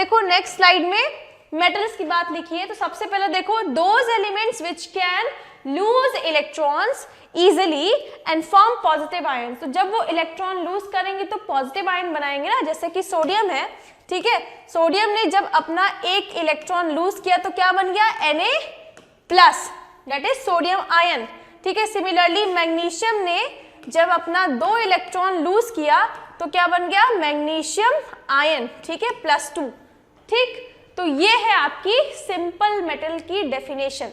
देखो next slide में metals की बात लिखी है। तो सबसे पहले देखो those elements which can lose electrons easily and form positive ion. तो जब वो इलेक्ट्रॉन लूज करेंगे तो पॉजिटिव आयन बनाएंगे ना, जैसे कि सोडियम है, ठीक है। सोडियम ने जब अपना एक इलेक्ट्रॉन लूज किया तो क्या बन गया, Na+, that is sodium ion, ठीक है। सिमिलरली मैग्नीशियम ने जब अपना 2 इलेक्ट्रॉन लूज किया तो क्या बन गया, मैग्नीशियम आयन, ठीक है, +2, ठीक। तो ये है आपकी सिंपल मेटल की डेफिनेशन।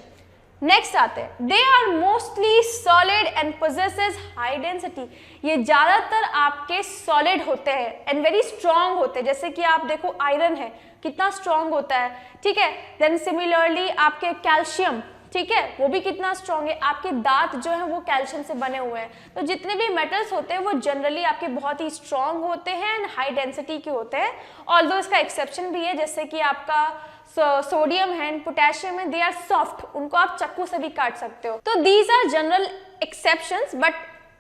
नेक्स्ट आते हैं, they are mostly solid and possesses high density. ये ज्यादातर आपके सॉलिड होते हैं एंड वेरी स्ट्रॉन्ग होते हैं, जैसे कि आप देखो आयरन है कितना स्ट्रॉन्ग होता है, ठीक है। देन सिमिलरली आपके कैल्शियम, ठीक है, वो भी कितना स्ट्रॉन्ग है। आपके दांत जो है वो कैल्शियम से बने हुए हैं। तो जितने भी मेटल्स होते हैं वो जनरली आपके बहुत ही स्ट्रॉन्ग होते हैं एंड हाई डेंसिटी के होते हैं। ऑल्दो इसका एक्सेप्शन भी है, जैसे कि आपका सोडियम है एंड पोटेशियम है, दे आर सॉफ्ट, उनको आप चाकू से भी काट सकते हो। तो these are general exceptions, but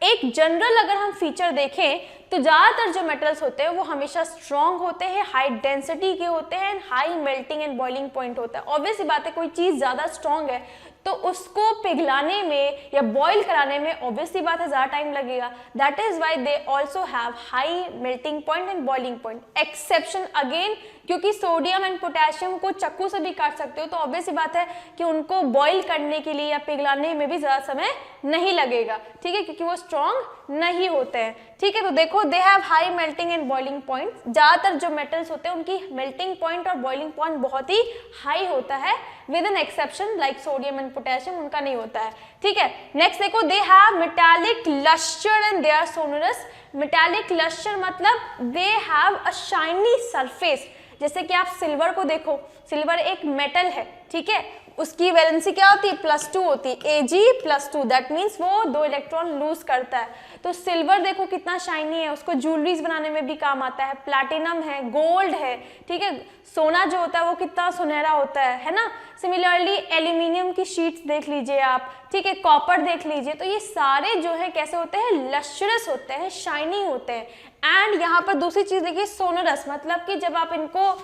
एक जनरल अगर हम फीचर देखें तो ज्यादातर जो मेटल्स होते हैं वो हमेशा स्ट्रॉन्ग होते हैं, हाई डेंसिटी के होते हैं and high melting and boiling point होता है। ऑब्वियस सी बात है, कोई चीज ज्यादा स्ट्रॉन्ग है तो उसको पिघलाने में या बॉईल कराने में ऑब्वियस सी बात है ज्यादा टाइम लगेगा। That is why they also have high melting point and boiling point. Exception again, क्योंकि सोडियम एंड पोटेशियम को चाकू से भी काट सकते हो तो ऑब्वियस सी बात है कि उनको बॉईल करने के लिए या पिघलाने में भी ज्यादा समय नहीं लगेगा, ठीक है, क्योंकि वो स्ट्रॉन्ग नहीं होते हैं, ठीक है। तो देखो they have high melting and boiling point. ज्यादातर जो मेटल्स होते हैं उनकी मेल्टिंग पॉइंट और बॉइलिंग पॉइंट बहुत ही हाई होता है, with an exception like sodium and potassium, उनका नहीं होता है, ठीक है। नेक्स्ट देखो, they have metallic lustre and they are sonorous. Metallic lustre मतलब they have a shiny surface. जैसे कि आप सिल्वर को देखो, सिल्वर एक मेटल है, ठीक है, उसकी वैलेंसी क्या होती है, +2 होती है, Ag+2, दैट मीन्स वो 2 इलेक्ट्रॉन लूज करता है। तो सिल्वर देखो कितना शाइनी है, उसको ज्वेलरीज बनाने में भी काम आता है, प्लैटिनम है, गोल्ड है, ठीक है। सोना जो होता है वो कितना सुनहरा होता है ना। सिमिलरली एल्यूमिनियम की शीट्स देख लीजिए आप, ठीक है, कॉपर देख लीजिए। तो ये सारे जो है कैसे होते हैं, लस्ट्रस होते हैं, शाइनी होते हैं। एंड यहाँ पर दूसरी चीज देखिए, सोनरस, मतलब कि जब आप इनको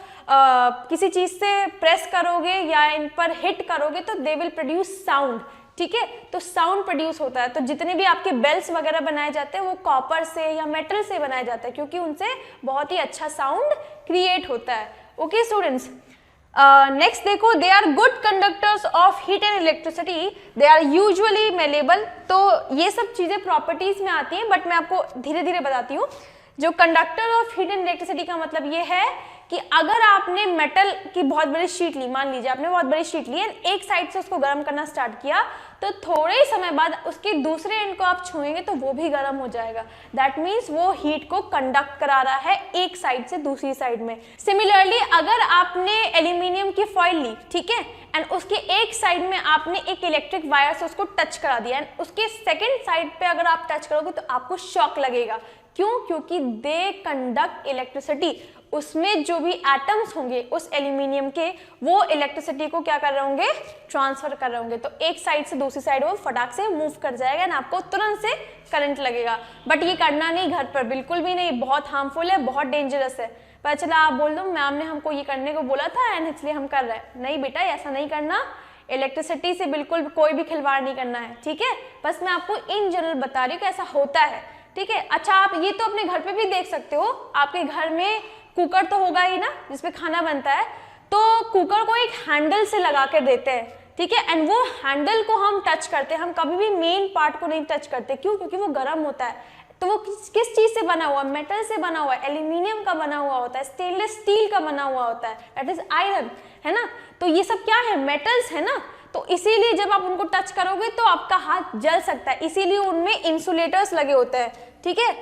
किसी चीज से प्रेस करोगे या इन पर हिट करोगे तो दे विल प्रोड्यूस साउंड, ठीक है। तो साउंड प्रोड्यूस होता है। तो जितने भी आपके बेल्स वगैरह बनाए जाते हैं वो कॉपर से या मेटल से बनाए जाते हैं, क्योंकि उनसे बहुत ही अच्छा साउंड क्रिएट होता है। ओके स्टूडेंट्स, नेक्स्ट देखो, they are good conductors of heat and electricity, they are usually malleable. तो ये सब चीजें प्रॉपर्टीज में आती हैं, बट मैं आपको धीरे धीरे बताती हूँ। जो conductor of heat and electricity का मतलब ये है कि अगर आपने मेटल की बहुत बड़ी शीट ली, मान लीजिए आपने बहुत बड़ी शीट ली है, एक साइड से उसको गर्म करना स्टार्ट किया तो थोड़े ही समय बाद उसके दूसरे एंड को आप छुएंगे तो वो भी गर्म हो जाएगा। दैट मीन्स वो हीट को कंडक्ट करा रहा है एक साइड से दूसरी साइड में। सिमिलरली अगर आपने एल्यूमिनियम की फॉइल ली, ठीक है, एंड उसके एक साइड में आपने एक इलेक्ट्रिक वायर से उसको टच करा दिया एंड उसके सेकेंड साइड पे अगर आप टच करोगे तो आपको शॉक लगेगा। क्यों? क्योंकि दे कंडक्ट इलेक्ट्रिसिटी। उसमें जो भी एटम्स होंगे उस एल्यूमिनियम के, वो इलेक्ट्रिसिटी को क्या कर रहे होंगे, ट्रांसफर कर रहे होंगे। तो एक साइड से दूसरी साइड वो फटाक से मूव कर जाएगा ना, आपको तुरंत से करंट लगेगा। बट ये करना नहीं घर पर, बिल्कुल भी नहीं, बहुत हार्मफुल है, बहुत डेंजरस है। पता चला आप बोल दो मैम ने हमको ये करने को बोला था एंड इसलिए हम कर रहे हैं। नहीं बेटा, ऐसा नहीं करना। इलेक्ट्रिसिटी से बिल्कुल कोई भी खिलवाड़ नहीं करना है, ठीक है। बस मैं आपको इन जनरल बता रही हूँ कि ऐसा होता है, ठीक है। अच्छा, आप ये तो अपने घर पे भी देख सकते हो, आपके घर में कुकर तो होगा ही ना जिसपे खाना बनता है, तो कुकर को एक हैंडल से लगा कर देते हैं, ठीक है, एंड वो हैंडल को हम टच करते हैं, हम कभी भी मेन पार्ट को नहीं टच करते। क्यों? क्योंकि वो गर्म होता है। तो वो किस चीज से बना हुआ, मेटल से बना हुआ है, एल्यूमिनियम का बना हुआ होता है, स्टेनलेस स्टील का बना हुआ होता है, दैट इज आयरन, है ना। तो ये सब क्या है, मेटल्स है ना। तो इसीलिए जब आप उनको टच करोगे तो आपका हाथ जल सकता है, इसीलिए उनमें इंसुलेटर्स लगे होते हैं, ठीक है,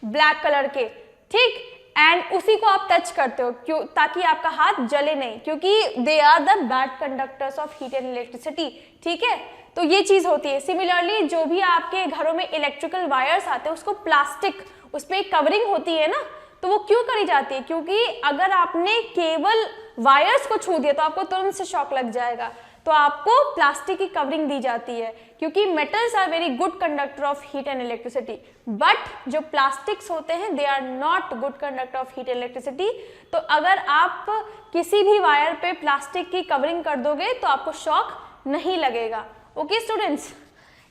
ब्लैक कलर के, ठीक, एंड उसी को आप टच करते हो, क्यों? ताकि आपका हाथ जले नहीं, क्योंकि they are the bad conductors of heat and electricity, ठीक है। तो ये चीज होती है। सिमिलरली जो भी आपके घरों में इलेक्ट्रिकल वायर्स आते हैं उसको प्लास्टिक, उस पर एक कवरिंग होती है ना, तो वो क्यों करी जाती है? क्योंकि अगर आपने केवल वायर्स को छू दिया तो आपको तुरंत से शॉक लग जाएगा। तो आपको प्लास्टिक की कवरिंग दी जाती है, क्योंकि metals are very good conductor of heat and electricity, but जो प्लास्टिक्स होते हैं they are not good conductor of heat and electricity. तो अगर आप किसी भी वायर पे प्लास्टिक की कवरिंग कर दोगे तो आपको शॉक नहीं लगेगा। ओके स्टूडेंट्स,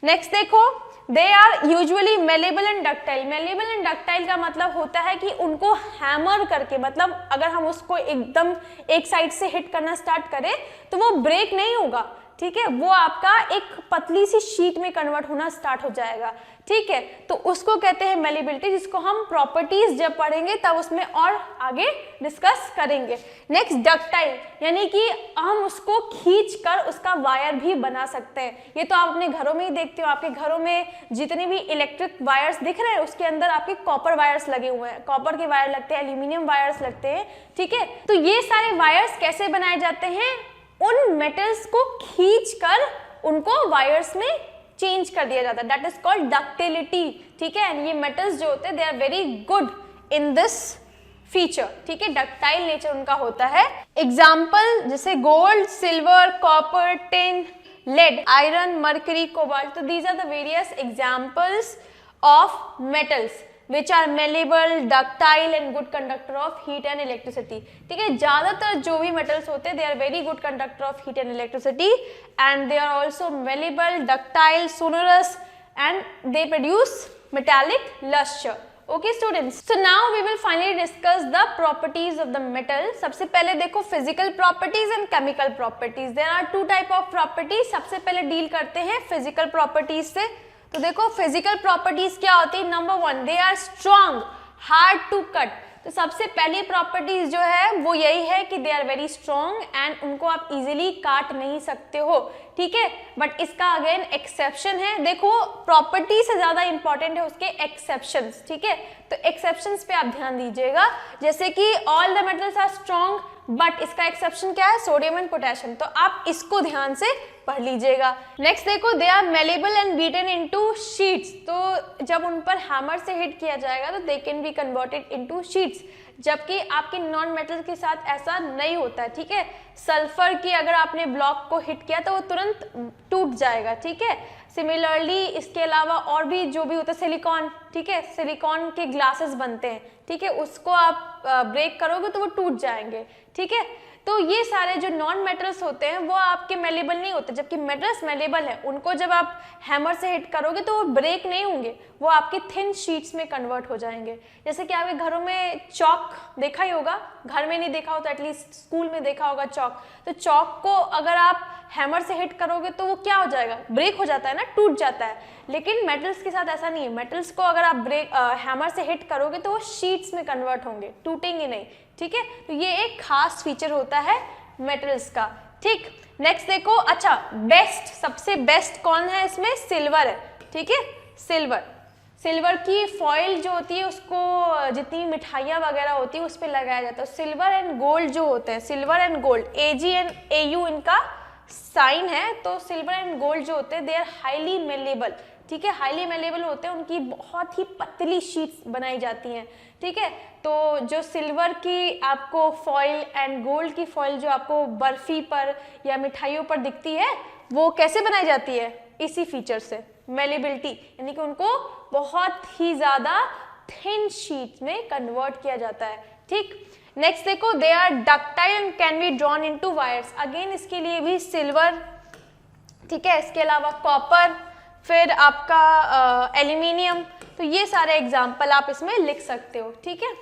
नेक्स्ट देखो, they are usually malleable and ductile. Malleable and ductile का मतलब होता है कि उनको हैमर करके, मतलब अगर हम उसको एकदम एक साइड से हिट करना स्टार्ट करें तो वो ब्रेक नहीं होगा, ठीक है, वो आपका एक पतली सी शीट में कन्वर्ट होना स्टार्ट हो जाएगा, ठीक है, तो उसको कहते हैं मेलेबिलिटी, जिसको हम प्रॉपर्टीज जब पढ़ेंगे तब उसमें और आगे डिस्कस करेंगे। नेक्स्ट डक्टाइल, यानी कि हम उसको खींच कर उसका वायर भी बना सकते हैं। ये तो आप अपने घरों में ही देखते हो, आपके घरों में जितने भी इलेक्ट्रिक वायर्स दिख रहे हैं उसके अंदर आपके कॉपर वायर्स लगे हुए हैं, कॉपर के वायर लगते हैं, एल्यूमिनियम वायर्स लगते हैं, ठीक है। तो ये सारे वायर्स कैसे बनाए जाते हैं, उन मेटल्स को खींचकर उनको वायर्स में चेंज कर दिया जाता है, दैट इज कॉल्ड डक्टिलिटी, ठीक है। एंड ये मेटल्स जो होते हैं they are very good in this feature, ठीक है, डक्टाइल नेचर उनका होता है। एग्जाम्पल जैसे gold, silver, copper, tin, lead, iron, mercury, cobalt, तो these are the various examples of metals which are malleable, ductile and good conductor of heat and electricity, ठीक है। ज्यादातर जो भी metals होते हैं they are very good conductor of heat and electricity and they are also malleable, ductile, sonorous and they produce metallic luster. Okay students, so now we will finally discuss the properties of the metal. सबसे पहले देखो physical properties and chemical properties. There are two type of properties. सबसे पहले deal करते हैं physical properties से। तो देखो फिजिकल प्रॉपर्टीज क्या होती है, number one, they are strong, hard to cut. तो सबसे पहली प्रॉपर्टीज जो है वो यही है कि they are very strong and उनको आप इजीली काट नहीं सकते हो, ठीक है। बट इसका अगेन एक्सेप्शन है, देखो प्रॉपर्टी से ज्यादा इंपॉर्टेंट है उसके एक्सेप्शंस, ठीक है। तो एक्सेप्शंस पे आप ध्यान दीजिएगा, जैसे कि all the metals are strong, but इसका एक्सेप्शन क्या है, सोडियम एंड पोटेशियम, तो आप इसको ध्यान से पढ़ लीजिएगा। नेक्स्ट देखो, they are malleable and beaten into sheets, तो जब उन पर हैमर से हिट किया जाएगा तो they can be converted into sheets, जबकि आपके नॉन मेटल के साथ ऐसा नहीं होता है, ठीक है। सल्फर की अगर आपने ब्लॉक को हिट किया तो वो तुरंत टूट जाएगा, ठीक है। सिमिलरली इसके अलावा और भी जो भी होता है, सिलिकॉन, ठीक है, सिलिकॉन के ग्लासेस बनते हैं, ठीक है, उसको आप ब्रेक करोगे तो वो टूट जाएंगे, ठीक है। तो ये सारे जो नॉन मेटल्स होते हैं वो आपके मेलेबल नहीं होते, जबकि मेटल्स मेलेबल है, उनको जब आप हैमर से हिट करोगे तो वो ब्रेक नहीं होंगे, वो आपके थिन शीट्स में कन्वर्ट हो जाएंगे। जैसे कि आपके घरों में चॉक देखा ही होगा, घर में नहीं देखा हो तो एटलीस्ट स्कूल में देखा होगा चॉक, तो चॉक को अगर आप हैमर से हिट करोगे तो वो क्या हो जाएगा, ब्रेक हो जाता है ना, टूट जाता है। लेकिन मेटल्स के साथ ऐसा नहीं है, मेटल्स को अगर आप हैमर से हिट करोगे तो वो शीट्स में कन्वर्ट होंगे, टूटेंगे नहीं, ठीक है। तो ये एक खास फीचर होता है मेटल्स का, ठीक। नेक्स्ट देखो, अच्छा बेस्ट, सबसे बेस्ट कौन है इसमें, सिल्वर है, ठीक है। सिल्वर की फॉइल जो होती है उसको जितनी मिठाइयाँ वगैरह होती है उस पर लगाया जाता है। सिल्वर एंड गोल्ड जो होते हैं, silver and gold, AG and AU इनका साइन है, तो सिल्वर एंड गोल्ड जो होते हैं दे आर हाईली मेलेबल, ठीक है, हाईली मेलेबल होते हैं, उनकी बहुत ही पतली शीट्स बनाई जाती हैं, ठीक है। तो जो सिल्वर की आपको फॉइल एंड गोल्ड की फॉइल जो आपको बर्फी पर या मिठाइयों पर दिखती है वो कैसे बनाई जाती है, इसी फीचर से, मेलेबिलिटी, यानी कि उनको बहुत ही ज्यादा थिन शीट में कन्वर्ट किया जाता है, ठीक। नेक्स्ट देखो, they are ductile and can be drawn into wires, again इसके लिए भी सिल्वर, ठीक है, इसके अलावा कॉपर, फिर आपका एल्यूमिनियम, तो ये सारे एग्जाम्पल आप इसमें लिख सकते हो, ठीक है।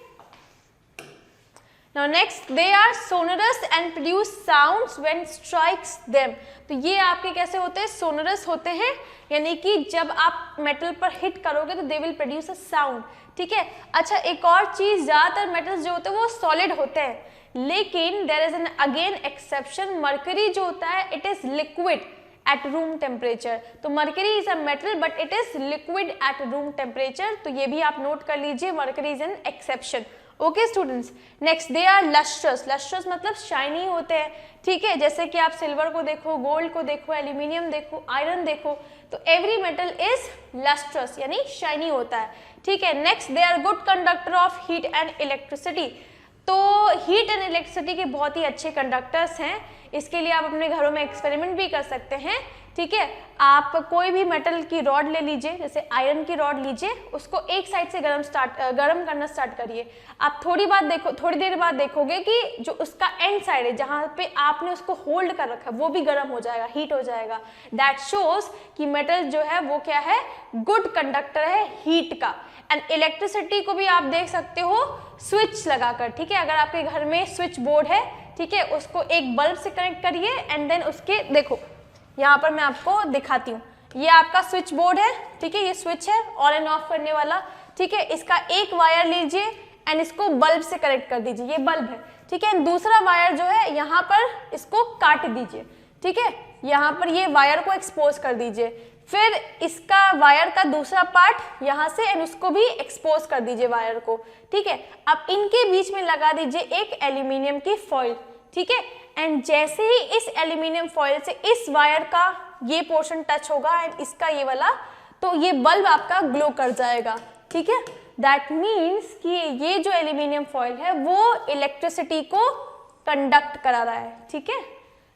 Now next, they are sonorous and produce sounds when strikes them. तो ये आपके कैसे होते हैं, sonorous होते हैं, यानी कि जब आप मेटल पर हिट करोगे तो they will produce a sound, ठीक है। अच्छा एक और चीज, ज्यादातर मेटल्स जो होते हैं वो सॉलिड होते हैं, लेकिन there is an again exception, mercury जो होता है it is liquid at room temperature, तो mercury is a metal but it is liquid at room temperature, तो ये भी आप नोट कर लीजिए, mercury is an exception। Okay students, next they are lustrous, lustrous मतलब शाइनी होते हैं, ठीक है। जैसे कि आप सिल्वर को देखो, गोल्ड को देखो, एल्यूमिनियम देखो, आयरन देखो, तो एवरी मेटल इज लस्ट्रस यानी शाइनी होता है, ठीक है। Next, they are good conductor of heat and electricity, तो हीट एंड इलेक्ट्रिसिटी के बहुत ही अच्छे कंडक्टर्स हैं, इसके लिए आप अपने घरों में एक्सपेरिमेंट भी कर सकते हैं, ठीक है। आप कोई भी मेटल की रॉड ले लीजिए, जैसे आयरन की रॉड लीजिए, उसको एक साइड से गर्म करना स्टार्ट करिए। आप थोड़ी देर बाद देखोगे कि जो उसका एंड साइड है, जहाँ पे आपने उसको होल्ड कर रखा है, वो भी गर्म हो जाएगा, हीट हो जाएगा। दैट शोज कि मेटल जो है वो क्या है, गुड कंडक्टर है हीट का। एंड इलेक्ट्रिसिटी को भी आप देख सकते हो स्विच लगाकर, ठीक है। अगर आपके घर में स्विच बोर्ड है, ठीक है, उसको एक बल्ब से कनेक्ट करिए एंड देन उसके देखो यहाँ पर मैं आपको दिखाती हूँ, ये आपका स्विच बोर्ड है, ठीक है, ये स्विच है ऑन एंड ऑफ करने वाला, ठीक है। इसका एक वायर लीजिए एंड इसको बल्ब से कनेक्ट कर दीजिए, ये बल्ब है, ठीक है। दूसरा वायर जो है यहाँ पर इसको काट दीजिए, ठीक है, यहाँ पर ये वायर को एक्सपोज कर दीजिए। फिर इसका वायर का दूसरा पार्ट यहाँ से एंड उसको भी एक्सपोज कर दीजिए वायर को, ठीक है। अब इनके बीच में लगा दीजिए एक एल्यूमिनियम की फॉइल, ठीक है। एंड जैसे ही इस एल्यूमिनियम फॉइल से इस वायर का ये पोर्शन टच होगा एंड इसका ये वाला, तो ये बल्ब आपका ग्लो कर जाएगा, ठीक है। दैट मीन्स कि ये जो एल्यूमिनियम फॉइल है वो इलेक्ट्रिसिटी को कंडक्ट करा रहा है, ठीक है।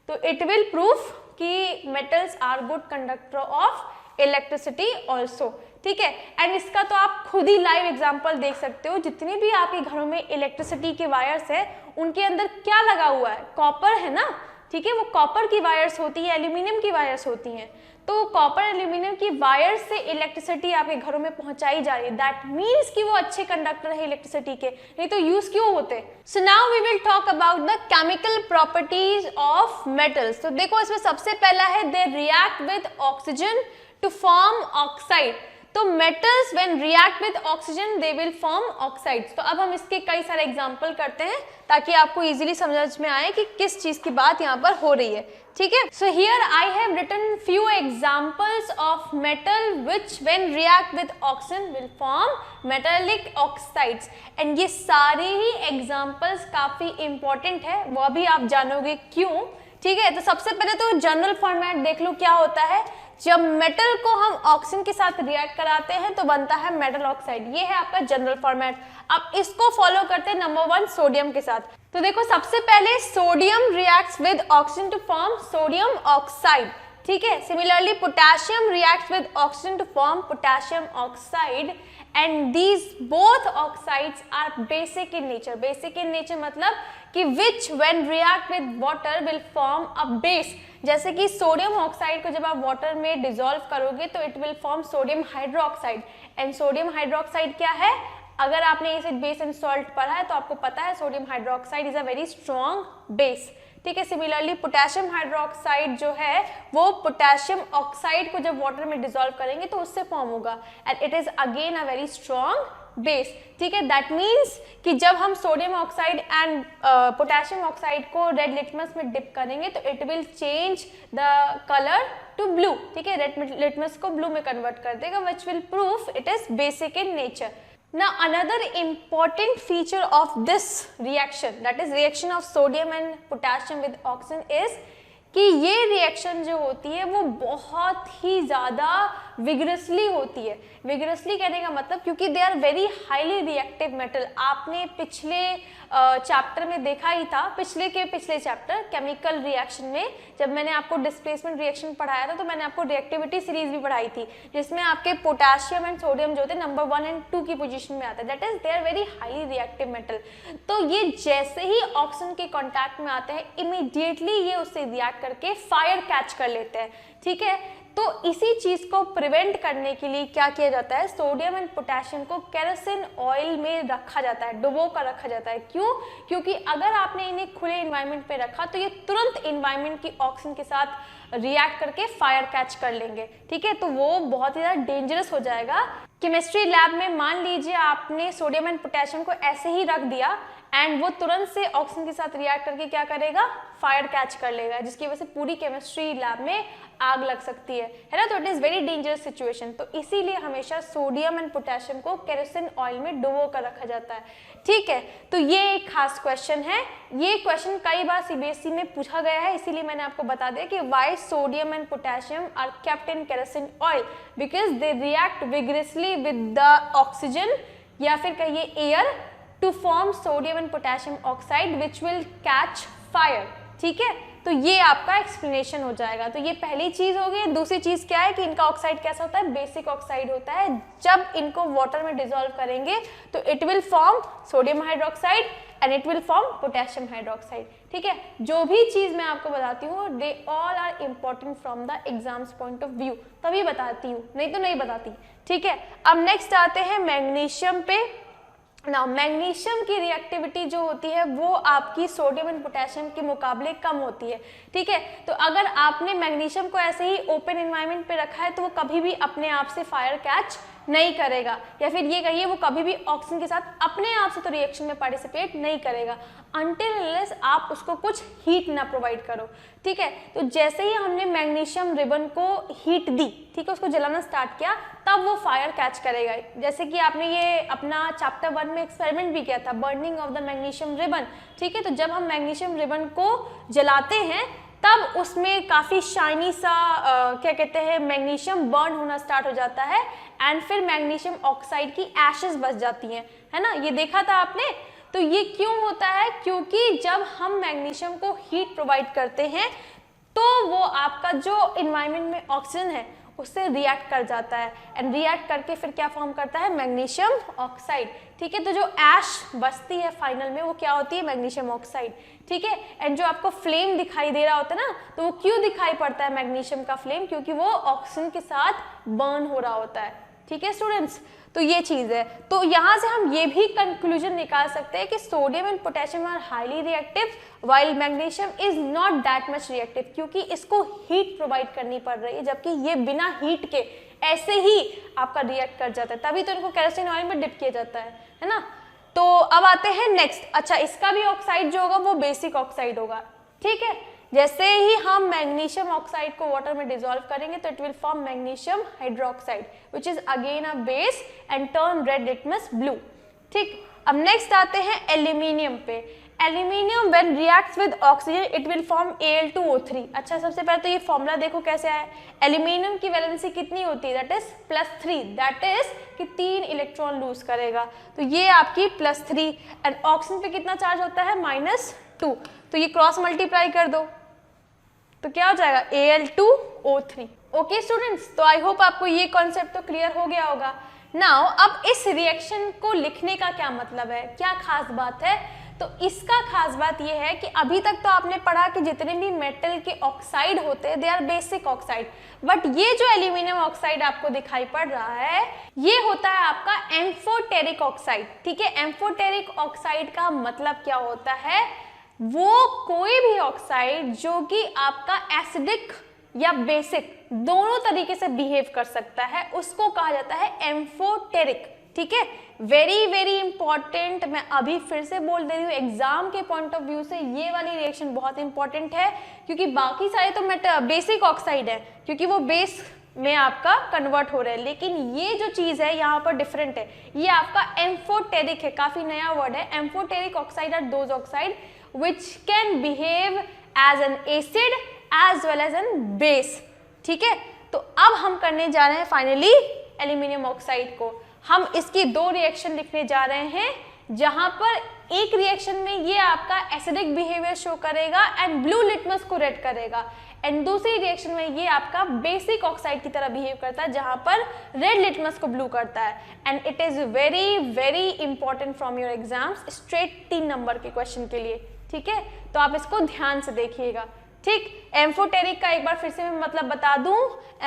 तो इट विल प्रूफ कि metals are good conductor of electricity also, ठीक है। एंड इसका तो आप खुद ही लाइव एग्जांपल देख सकते हो, जितने भी आपके घरों में इलेक्ट्रिसिटी के वायर्स है उनके अंदर क्या लगा हुआ है, कॉपर है ना, ठीक है। वो कॉपर की वायर्स होती है, एल्यूमिनियम की वायर्स होती हैं। तो कॉपर एल्यूमिनियम की वायर्स से इलेक्ट्रिसिटी आपके घरों में पहुंचाई जा रही है। दैट मीन्स कि वो अच्छे कंडक्टर है इलेक्ट्रिसिटी के, नहीं तो यूज क्यों होते। So now we will talk about the chemical properties of metals. तो देखो इसमें सबसे पहला है they react with oxygen to form oxide. तो metals when react with oxygen they will form oxides. तो अब हम इसके कई सारे एग्जांपल करते हैं ताकि आपको इजीली समझ में आए कि किस चीज की बात यहाँ पर हो रही है, ठीक है। So here I have written few examples of metal which when react with oxygen will form metallic oxides. And ये सारे ही एग्जांपल्स काफी इंपॉर्टेंट है, वो अभी आप जानोगे क्यों, ठीक है। तो सबसे पहले तो जनरल फॉर्मेट देख लो क्या होता है। जब मेटल को हम ऑक्सीजन के साथ रिएक्ट कराते हैं तो बनता है मेटल ऑक्साइड, ये है आपका जनरल फॉर्मेट। अब इसको फॉलो करते हैं नंबर 1 सोडियम के साथ। तो देखो सबसे पहले sodium reacts with oxygen to form sodium oxide, ठीक है। Similarly potassium reacts with oxygen to form potassium oxide and these both oxides are basic in nature. Basic in nature मतलब कि which when react with water will form a base. जैसे कि sodium oxide को जब आप water में dissolve करोगे तो it will form sodium hydroxide. And sodium hydroxide क्या है, अगर आपने एसिड बेस एंड सॉल्ट पढ़ा है तो आपको पता है sodium hydroxide is a very strong base, ठीक है। सिमिलरली पोटेशियम हाइड्रोक्साइड जो है वो पोटेशियम ऑक्साइड को जब वाटर में डिसॉल्व करेंगे तो उससे फॉर्म होगा and it is again a very strong base, ठीक है। दैट मीन्स कि जब हम sodium oxide and potassium oxide को रेड लिटमस में डिप करेंगे तो it will change the colour to blue, ठीक है। रेड लिटमस को ब्लू में कन्वर्ट कर देगा which will proof it is basic in nature. Now another important feature of this reaction, that is reaction of sodium and potassium with oxygen, is कि ये reaction जो होती है वो बहुत ही ज़्यादा विग्रसली होती है। विग्रसली कहने का मतलब क्योंकि they are very highly reactive metal. आपने पिछले चैप्टर में देखा ही था, पिछले चैप्टर केमिकल रिएक्शन में जब मैंने आपको डिस्प्लेसमेंट रिएक्शन पढ़ाया था तो मैंने आपको रिएक्टिविटी सीरीज भी पढ़ाई थी जिसमें आपके पोटेशियम एंड सोडियम जो होते हैं नंबर 1 और 2 की पोजीशन में आता है। That is they are very highly reactive metal. तो ये जैसे ही ऑक्सीजन के कॉन्टैक्ट में आते हैं इमीडिएटली ये उससे रिएक्ट करके फायर कैच कर लेते हैं, ठीक है। तो इसी चीज को प्रिवेंट करने के लिए क्या किया जाता है, सोडियम एंड पोटेशियम को केरोसिन ऑयल में रखा जाता है, डुबो कर रखा जाता है। क्यों? क्योंकि अगर आपने इन्हें खुले इन्वायरमेंट पे रखा तो ये तुरंत इन्वायरमेंट की ऑक्सीजन के साथ रिएक्ट करके फायर कैच कर लेंगे, ठीक है। तो वो बहुत ही ज़्यादा डेंजरस हो जाएगा। केमिस्ट्री लैब में मान लीजिए आपने सोडियम एंड पोटेशियम को ऐसे ही रख दिया एंड वो तुरंत से ऑक्सीजन के साथ रिएक्ट करके क्या करेगा, फायर कैच कर लेगा, जिसकी वजह से पूरी केमिस्ट्री लैब में आग लग सकती है ना। तो it is very dangerous situation. तो इसीलिए हमेशा सोडियम एंड पोटेशियम को केरोसिन ऑयल में डुबो कर रखा जाता है, ठीक है। तो ये एक खास क्वेश्चन है, ये क्वेश्चन कई बार सीबीएसई में पूछा गया है, इसीलिए मैंने आपको बता दिया कि why sodium and potassium are kept in kerosene oil, because they react vigorously with the oxygen या फिर कहिए air to form sodium and potassium oxide which will catch fire, ठीक है। तो ये आपका एक्सप्लेनेशन हो जाएगा। तो ये पहली चीज हो गई। दूसरी चीज क्या है कि इनका ऑक्साइड कैसा होता है, बेसिक ऑक्साइड होता है। जब इनको वाटर में डिसॉल्व करेंगे तो it will form sodium hydroxide and it will form potassium hydroxide. ठीक है, जो भी चीज मैं आपको बताती हूँ they all are important from the exams point of view, तभी बताती हूँ, नहीं तो नहीं बताती। ठीक है, अब नेक्स्ट आते हैं मैग्नीशियम पे। ना मैग्नीशियम की रिएक्टिविटी जो होती है वो आपकी सोडियम एंड पोटेशियम के मुकाबले कम होती है। ठीक है, तो अगर आपने मैग्नीशियम को ऐसे ही ओपन एनवायरनमेंट पे रखा है तो वो कभी भी अपने आप से फायर कैच नहीं करेगा, या फिर ये कहिए वो कभी भी ऑक्सीजन के साथ अपने आप से तो रिएक्शन में पार्टिसिपेट नहीं करेगा अनटिल अनलेस आप उसको कुछ हीट ना प्रोवाइड करो। ठीक है, तो जैसे ही हमने मैग्नीशियम रिबन को हीट दी, ठीक है, उसको जलाना स्टार्ट किया, तब वो फायर कैच करेगा। जैसे कि आपने ये अपना चैप्टर 1 में एक्सपेरिमेंट भी किया था, burning of the magnesium ribbon. ठीक है, तो जब हम मैग्नीशियम रिबन को जलाते हैं तब उसमें काफ़ी शाइनी सा क्या कहते हैं मैग्नीशियम बर्न होना स्टार्ट हो जाता है एंड फिर मैग्नीशियम ऑक्साइड की एशेस बच जाती हैं, है ना, ये देखा था आपने। तो ये क्यों होता है, क्योंकि जब हम मैग्नीशियम को हीट प्रोवाइड करते हैं तो वो आपका जो इन्वायरमेंट में ऑक्सीजन है उससे रिएक्ट कर जाता है एंड रिएक्ट करके फिर क्या फॉर्म करता है, मैग्नीशियम ऑक्साइड। ठीक है, तो जो ऐश बचती है फाइनल में वो क्या होती है, मैग्नीशियम ऑक्साइड। ठीक है, एंड जो आपको फ्लेम दिखाई दे रहा होता है ना, तो वो क्यों दिखाई पड़ता है मैग्नीशियम का फ्लेम, क्योंकि वो ऑक्सीजन के साथ बर्न हो रहा होता है। ठीक है स्टूडेंट्स, तो ये चीज है। तो यहाँ से हम ये भी कंक्लूजन निकाल सकते हैं कि sodium and potassium are highly reactive while magnesium is not that much reactive, क्योंकि इसको हीट प्रोवाइड करनी पड़ रही है, जबकि ये बिना हीट के ऐसे ही आपका रिएक्ट कर जाता है, तभी तो इनको केरोसिन ऑयल में डिप किया जाता है ना। तो अब आते हैं नेक्स्ट। अच्छा, इसका भी ऑक्साइड जो होगा वो बेसिक ऑक्साइड होगा। ठीक है, जैसे ही हम मैग्नीशियम ऑक्साइड को वाटर में डिसॉल्व करेंगे तो it will form magnesium hydroxide which is again a base and turn red litmus blue. ठीक, अब नेक्स्ट आते हैं एल्यूमिनियम पे। Aluminium when reacts with oxygen it will form Al2O3। अच्छा, सबसे पहले तो ये फॉर्मूला देखो कैसे आया है। एल्यूमिनियम की वैलेंसी कितनी होती है, दैट इज +3, दैट इज कि 3 इलेक्ट्रॉन लूज करेगा, तो ये आपकी +3 एंड ऑक्सीजन पे कितना चार्ज होता है, -2, तो ये क्रॉस मल्टीप्लाई कर दो तो क्या हो जाएगा, Al2O3। ओके स्टूडेंट्स, तो आई होप आपको ये कॉन्सेप्ट तो क्लियर हो गया होगा। नाउ अब इस रिएक्शन को लिखने का क्या मतलब है, क्या खास बात है, तो इसका खास बात ये है कि अभी तक तो आपने पढ़ा कि जितने भी मेटल के ऑक्साइड होते हैं they are basic oxide, but ये जो एल्यूमिनियम ऑक्साइड आपको दिखाई पड़ रहा है ये होता है आपका एम्फोटेरिक ऑक्साइड। ठीक है, एम्फोटेरिक ऑक्साइड का मतलब क्या होता है, वो कोई भी ऑक्साइड जो कि आपका एसिडिक या बेसिक दोनों तरीके से बिहेव कर सकता है उसको कहा जाता है एम्फोटेरिक। ठीक है, वेरी वेरी इंपॉर्टेंट, मैं अभी फिर से बोल दे रही हूँ, एग्जाम के पॉइंट ऑफ व्यू से ये वाली रिएक्शन बहुत इंपॉर्टेंट है, क्योंकि बाकी सारे तो बेसिक ऑक्साइड है क्योंकि वो बेस में आपका कन्वर्ट हो रहा है, लेकिन ये जो चीज है यहाँ पर डिफरेंट है, ये आपका एम्फोटेरिक है, काफी नया वर्ड है। Amphoteric oxide are those oxide which can behave as an acid as well as an base। ठीक है, तो अब हम करने जा रहे हैं फाइनली एल्यूमिनियम ऑक्साइड को। हम इसकी 2 रिएक्शन लिखने जा रहे हैं, जहां पर एक रिएक्शन में ये आपका एसिडिक बिहेवियर शो करेगा एंड ब्लू लिटमस को रेड करेगा, एंड दूसरी रिएक्शन में ये आपका बेसिक ऑक्साइड की तरह बिहेव करता है जहां पर रेड लिटमस को ब्लू करता है, and it is very very important from your exams, straight 3 number के क्वेश्चन के लिए। ठीक है, तो आप इसको ध्यान से देखिएगा। ठीक, एम्फोटेरिक का एक बार फिर से मैं मतलब बता दूं,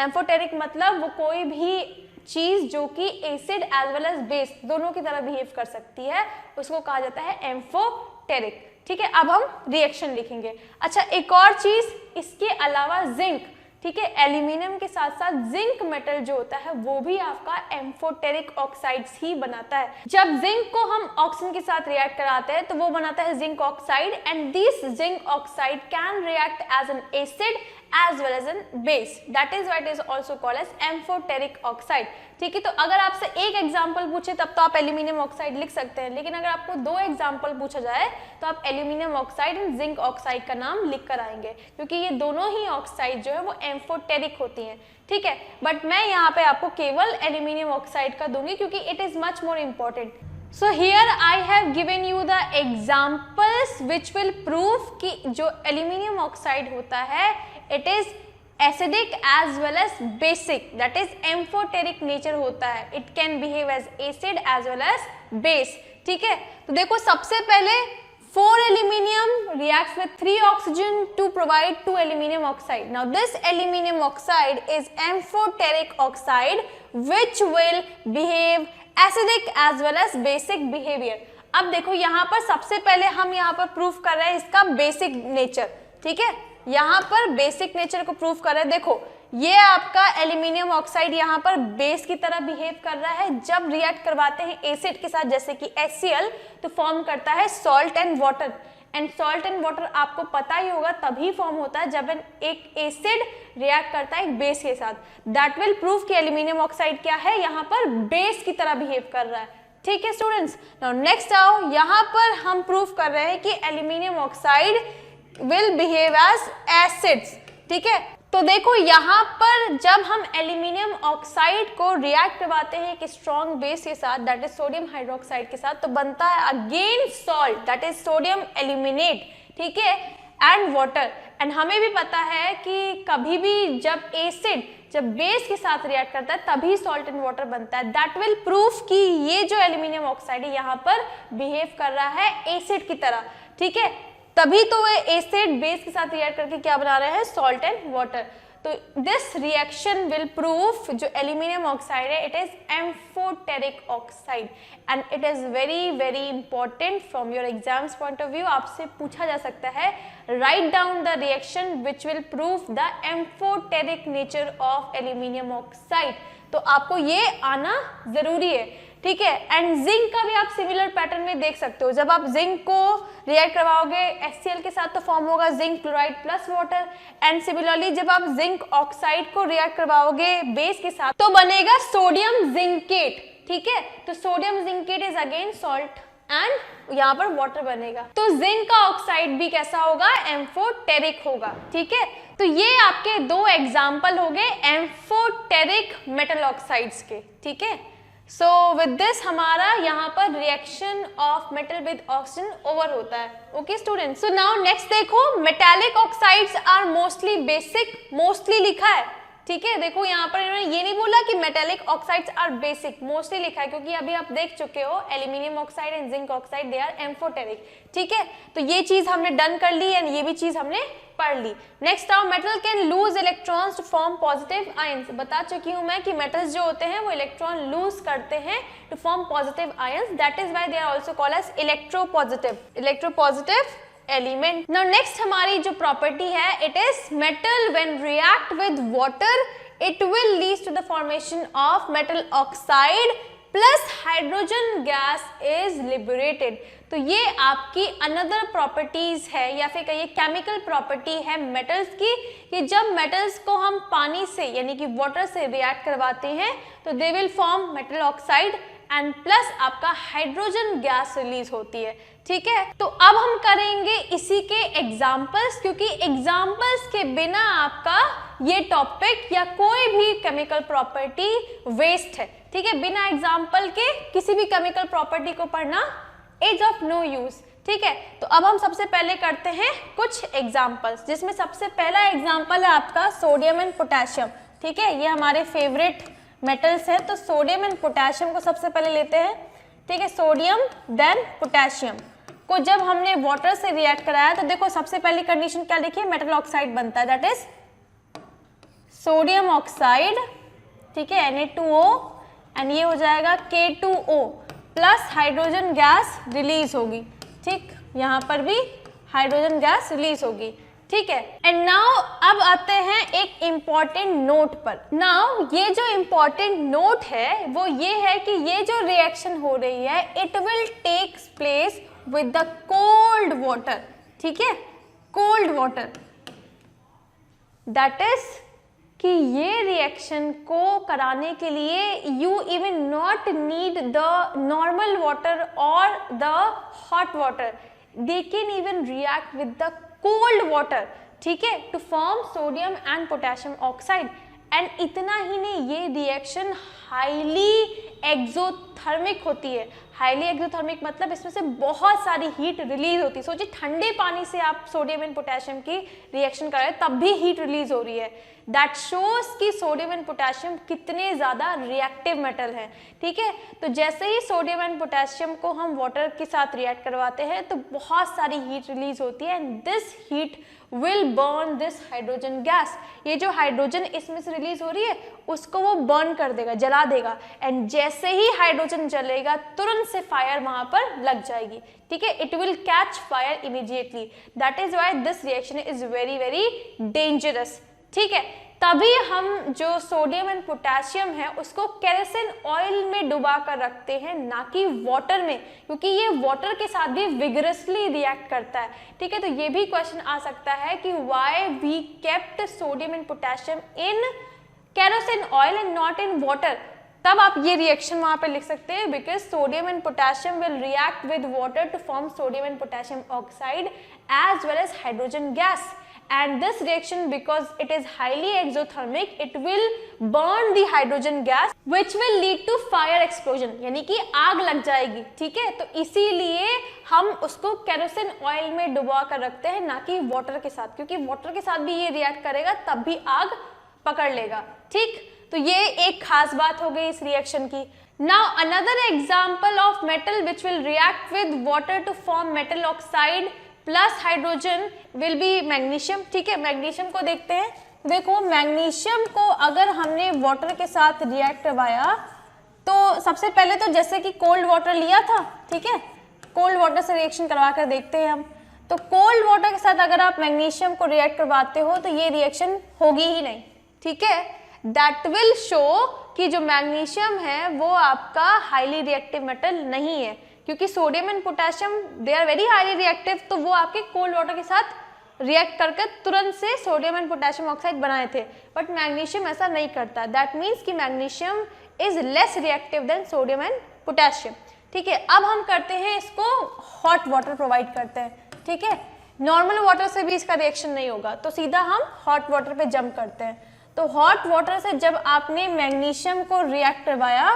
एम्फोटेरिक मतलब वो कोई भी चीज जो कि acid as well as base दोनों की तरह बिहेव कर सकती है उसको कहा जाता है एम्फोटेरिक। ठीक है, अब हम रिएक्शन लिखेंगे। अच्छा, एक और चीज इसके अलावा जिंक, ठीक है, एल्यूमिनियम के साथ साथ जिंक मेटल जो होता है वो भी आपका एम्फोटेरिक ऑक्साइड्स ही बनाता है। जब जिंक को हम ऑक्सीजन के साथ रिएक्ट कराते हैं तो वो बनाता है zinc oxide, and this zinc oxide can react as an acid as well as in base, that is why it is also called as amphoteric oxide। ठीक है, तो अगर आपसे एक एग्जांपल पूछे तब तो आप एल्यूमिनियम ऑक्साइड लिख सकते हैं, लेकिन अगर आपको 2 एग्जांपल पूछा जाए तो आप aluminium oxide and zinc oxide का नाम लिख कर आएंगे, क्योंकि ये दोनों ही ऑक्साइड जो है वो एम्फोटेरिक होती हैं। ठीक है, बट मैं यहाँ पे आपको केवल एल्यूमिनियम ऑक्साइड का दूंगी क्योंकि it is much more important. So here I have given you the examples which will prove कि जो aluminium oxide होता है it is acidic as well as basic, that is amphoteric nature होता है, it can behave as acid as well as base. ठीक है, तो देखो सबसे पहले 4 aluminium reacts with 3 oxygen to provide 2 aluminium oxide. Now this aluminium oxide is amphoteric oxide which will behave acidic as well as basic behavior. अब देखो यहाँ पर सबसे पहले हम यहाँ पर प्रूफ कर रहे हैं इसका बेसिक नेचर. ठीक है, यहाँ पर बेसिक नेचर को प्रूफ कर रहे हैं. देखो ये आपका एल्यूमिनियम ऑक्साइड यहाँ पर बेस की तरह बिहेव कर रहा है. जब रिएक्ट करवाते हैं एसिड के साथ जैसे कि HCl तो फॉर्म करता है salt and water. And salt and water आपको पता ही होगा तभी फॉर्म होता है जब एक एसिड रिएक्ट करता है एक बेस के साथ. दैट विल प्रूव कि एल्यूमिनियम ऑक्साइड क्या है, यहाँ पर बेस की तरह बिहेव कर रहा है. ठीक है स्टूडेंट्स, नाउ नेक्स्ट आओ, यहाँ पर हम प्रूव कर रहे हैं कि aluminium oxide will behave as acids. ठीक है, तो देखो यहाँ पर जब हम एल्यूमिनियम ऑक्साइड को रिएक्ट करवाते हैं एक स्ट्रॉन्ग बेस के साथ दैट इज सोडियम हाइड्रोक्साइड के साथ तो बनता है again salt that is sodium aluminate. ठीक है, एंड वाटर. एंड हमें भी पता है कि कभी भी जब एसिड जब बेस के साथ रिएक्ट करता है तभी सॉल्ट एंड वाटर बनता है. दैट विल प्रूफ कि ये जो एल्यूमिनियम ऑक्साइड है यहाँ पर बिहेव कर रहा है एसिड की तरह. ठीक है, तभी तो वे एसिड बेस के साथ रिएक्ट करके क्या बना रहे हैं, सॉल्ट एंड वाटर. तो दिस रिएक्शन विल प्रूफ जो एल्यूमिनियम ऑक्साइड है it is amphoteric oxide and it is very very important from your exams point of view. आपसे पूछा जा सकता है write down the reaction which will prove the amphoteric nature of aluminium oxide. तो आपको ये आना जरूरी है. ठीक है, एंड जिंक का भी आप सिमिलर पैटर्न में देख सकते हो. जब आप जिंक को रिएक्ट करवाओगे HCl के साथ तो फॉर्म होगा zinc chloride plus water. And similarly जब आप जिंक ऑक्साइड को रिएक्ट करवाओगे बेस के साथ तो बनेगा सोडियम जिंकेट. ठीक है, तो sodium zincate is again salt and यहाँ पर वाटर बनेगा. तो जिंक का ऑक्साइड भी कैसा होगा, एम्फोटेरिक होगा. ठीक है, तो ये आपके 2 एग्जाम्पल हो गए एम्फोटेरिक मेटल ऑक्साइड्स के. ठीक है, सो विद दिस हमारा यहाँ पर reaction of metal with oxygen over होता है. Okay student, so now next देखो metallic oxides are mostly basic. Mostly लिखा है. ठीक है, देखो यहाँ पर इन्होंने ये नहीं बोला कि metallic oxides are basic, mostly लिखा है क्योंकि अभी आप देख चुके हो aluminium oxide and zinc oxide they are amphoteric. ठीक है, तो ये चीज हमने डन कर ली एंड ये भी चीज हमने पढ़ ली. नेक्स्ट आओ, metal can lose electrons to form positive ions. बता चुकी हूं मैं कि मेटल्स जो होते हैं वो इलेक्ट्रॉन लूज करते हैं to form positive ions. That is why they are also called as electropositive element. Now next हमारी जो प्रॉपर्टी है it is metal when react with water it will lead to the formation of metal oxide plus hydrogen gas is liberated. तो ये आपकी another properties है या फिर कहिए केमिकल प्रॉपर्टी है मेटल्स की कि जब मेटल्स को हम पानी से यानी कि वाटर से रिएक्ट करवाते हैं तो दे will form metal oxide and plus आपका हाइड्रोजन गैस रिलीज होती है. ठीक है, तो अब हम करेंगे इसी के एग्जाम्पल्स क्योंकि एग्जाम्पल्स के बिना आपका ये टॉपिक या कोई भी केमिकल प्रॉपर्टी वेस्ट है. ठीक है, बिना एग्जाम्पल के किसी भी केमिकल प्रॉपर्टी को पढ़ना इज ऑफ नो यूज. ठीक है, तो अब हम सबसे पहले करते हैं कुछ एग्जाम्पल्स जिसमें सबसे पहला एग्जाम्पल है आपका सोडियम एंड पोटेशियम. ठीक है, ये हमारे फेवरेट मेटल्स हैं तो सोडियम एंड पोटेशियम को सबसे पहले लेते हैं. ठीक है, सोडियम देन पोटेशियम को जब हमने वाटर से रिएक्ट कराया तो देखो सबसे पहली कंडीशन क्या लिखी है, मेटल ऑक्साइड बनता है दैट इज सोडियम ऑक्साइड. ठीक है, Na2O एंड ये हो जाएगा K2O plus hydrogen gas release होगी. ठीक, यहाँ पर भी हाइड्रोजन गैस रिलीज होगी. ठीक है, एंड नाउ अब आते हैं एक इंपॉर्टेंट नोट पर. नाउ ये जो इंपॉर्टेंट नोट है वो ये है कि ये जो रिएक्शन हो रही है it will take place with the cold water. ठीक है, कोल्ड वाटर दैट इज कि ये रिएक्शन को कराने के लिए you even not need the normal water और the hot water, they can even react with the cold water. ठीक है, to form sodium and potassium oxide. And इतना ही नहीं, ये रिएक्शन हाईली एक्सोथर्मिक होती है. हाईली एक्सोथर्मिक मतलब इसमें से बहुत सारी हीट रिलीज होती है। सोचिए ठंडे पानी से आप सोडियम एंड पोटेशियम की रिएक्शन कर रहे हैं तब भी हीट रिलीज हो रही है। दैट शोज कि सोडियम एंड पोटेशियम कितने ज़्यादा रिएक्टिव मेटल हैं, ठीक है। तो जैसे ही सोडियम एंड पोटेशियम को हम वाटर के साथ रिएक्ट करवाते हैं तो बहुत सारी हीट रिलीज होती है, and this heat will burn this hydrogen gas. ये जो हाइड्रोजन इसमें से रिलीज हो रही है उसको वो बर्न कर देगा, जला देगा, एंड जैसे ही हाइड्रोजन जलेगा तुरंत से फायर वहां पर लग जाएगी, ठीक है। It will catch fire immediately. That is why this reaction is very very dangerous, ठीक है। तभी हम जो सोडियम एंड पोटेशियम है उसको केरोसिन ऑयल में डुबा कर रखते हैं, ना कि वाटर में, क्योंकि ये वाटर के साथ भी विगरसली रिएक्ट करता है, ठीक है। तो ये भी क्वेश्चन आ सकता है कि why we kept sodium and potassium in kerosene oil and not in water. तब आप ये रिएक्शन वहां पे लिख सकते हैं, because sodium and potassium will react with water to form sodium and potassium oxide as well as hydrogen gas, and this reaction, because it is highly exothermic, it will burn the hydrogen gas which will lead to fire explosion, यानी कि आग लग जाएगी, ठीक है। तो इसीलिए हम उसको केरोसिन ऑयल में डुबा कर रखते हैं, ना कि वाटर के साथ, क्योंकि वाटर के साथ भी ये रिएक्ट करेगा तब भी आग पकड़ लेगा, ठीक। तो ये एक खास बात हो गई इस रिएक्शन की। Now another example of metal which will react with water to form metal oxide plus hydrogen will be magnesium, ठीक है। मैग्नीशियम को देखते हैं। देखो मैग्नीशियम को अगर हमने वाटर के साथ रिएक्ट करवाया तो सबसे पहले तो जैसे कि कोल्ड वाटर लिया था, ठीक है, कोल्ड वाटर से रिएक्शन करवा कर देखते हैं हम। तो कोल्ड वाटर के साथ अगर आप मैग्नीशियम को रिएक्ट करवाते हो तो ये रिएक्शन होगी ही नहीं, ठीक है। दैट विल शो कि जो मैग्नीशियम है वो आपका हाईली रिएक्टिव मेटल नहीं है, क्योंकि sodium and potassium they are very highly reactive, तो वो आपके कोल्ड वाटर के साथ रिएक्ट करके तुरंत से सोडियम एंड पोटेशियम ऑक्साइड बनाए थे, बट मैग्नीशियम ऐसा नहीं करता। दैट मीन्स कि magnesium is less reactive than sodium and potassium, ठीक है। अब हम करते हैं इसको हॉट वाटर प्रोवाइड करते हैं, ठीक है। नॉर्मल वाटर से भी इसका रिएक्शन नहीं होगा, तो सीधा हम हॉट वाटर पे जंप करते हैं। तो हॉट वाटर से जब आपने मैग्नीशियम को रिएक्ट करवाया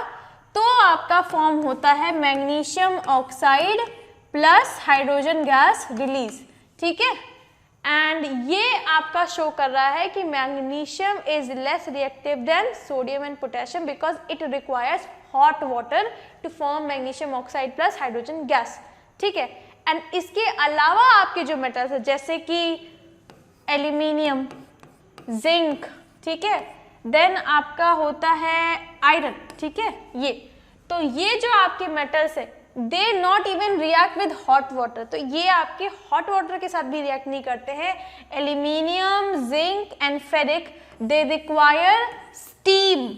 तो आपका फॉर्म होता है magnesium oxide plus hydrogen gas release, ठीक है। एंड ये आपका शो कर रहा है कि magnesium is less reactive than sodium and potassium because it requires hot water to form magnesium oxide plus hydrogen gas, ठीक है। एंड इसके अलावा आपके जो मेटल्स है जैसे कि एल्यूमिनियम, जिंक, ठीक है, देन आपका होता है आयरन, ठीक है। ये जो आपके मेटल्स है they not even react with hot water, तो ये आपके हॉट वाटर के साथ भी रिएक्ट नहीं करते हैं। Aluminium, zinc and ferric they require steam.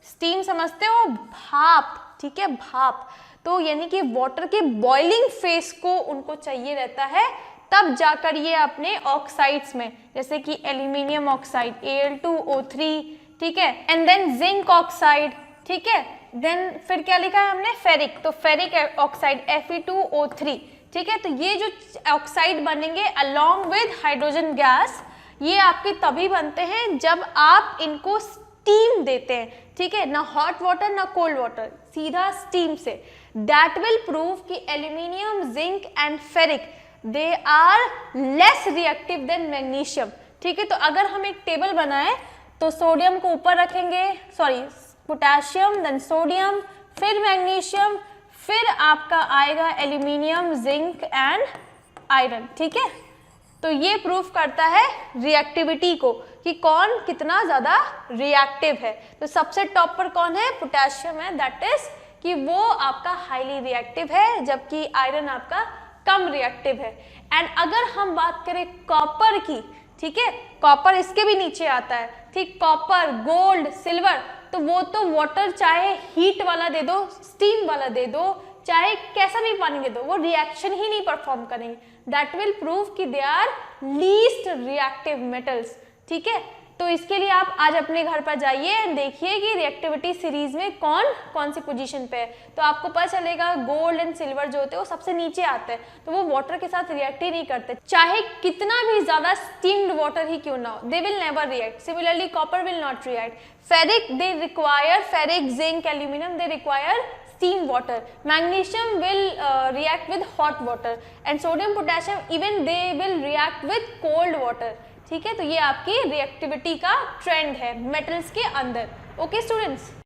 Steam समझते हो, भाप, ठीक है, भाप। तो यानी कि वाटर के बॉइलिंग फेस को उनको चाहिए रहता है, तब जाकर ये अपने ऑक्साइड्स में, जैसे कि एल्यूमिनियम ऑक्साइड Al2O3, ठीक है, एंड देन जिंक ऑक्साइड, ठीक है, देन फिर क्या लिखा है हमने, फेरिक, तो फेरिक ऑक्साइड Fe2O3, ठीक है। तो ये जो ऑक्साइड बनेंगे अलोंग विद हाइड्रोजन गैस, ये आपके तभी बनते हैं जब आप इनको स्टीम देते हैं, ठीक है, ना हॉट वाटर ना कोल्ड वाटर, सीधा स्टीम से। दैट विल प्रूव कि aluminium, zinc and ferric they are less reactive than magnesium, ठीक है। तो अगर हम एक टेबल बनाए तो सोडियम को ऊपर रखेंगे, सॉरी पोटेशियम, देन सोडियम, फिर मैग्नीशियम, फिर आपका आएगा एल्यूमिनियम, जिंक एंड आयरन, ठीक है। तो ये प्रूफ करता है रिएक्टिविटी को कि कौन कितना ज्यादा रिएक्टिव है। तो सबसे टॉप पर कौन है, पोटेशियम है, दैट इज कि वो आपका हाईली रिएक्टिव है, जबकि आयरन आपका कम रिएक्टिव है। एंड अगर हम बात करें कॉपर की, ठीक है, कॉपर इसके भी नीचे आता है, ठीक, कॉपर, गोल्ड, सिल्वर, तो वो तो वाटर चाहे हीट वाला दे दो, स्टीम वाला दे दो, चाहे कैसा भी पानी दे दो, वो रिएक्शन ही नहीं परफॉर्म करेंगे। दैट विल प्रूव कि they are least reactive metals, ठीक है। तो इसके लिए आप आज अपने घर पर जाइए, देखिए कि रिएक्टिविटी सीरीज में कौन कौन सी पोजीशन पे है, तो आपको पता चलेगा गोल्ड एंड सिल्वर जो होते हैं वो सबसे नीचे आते हैं, तो वो वाटर के साथ रिएक्ट ही नहीं करते, चाहे कितना भी ज्यादा स्टीम्ड वाटर ही क्यों ना हो, they will never react. Similarly copper will not react. Ferric, they require, ferric, zinc, aluminium, they require steam water. Magnesium will react with hot water and sodium potassium even they will react with cold water. ठीक है, तो ये आपकी reactivity का trend है metals के अंदर. Okay students.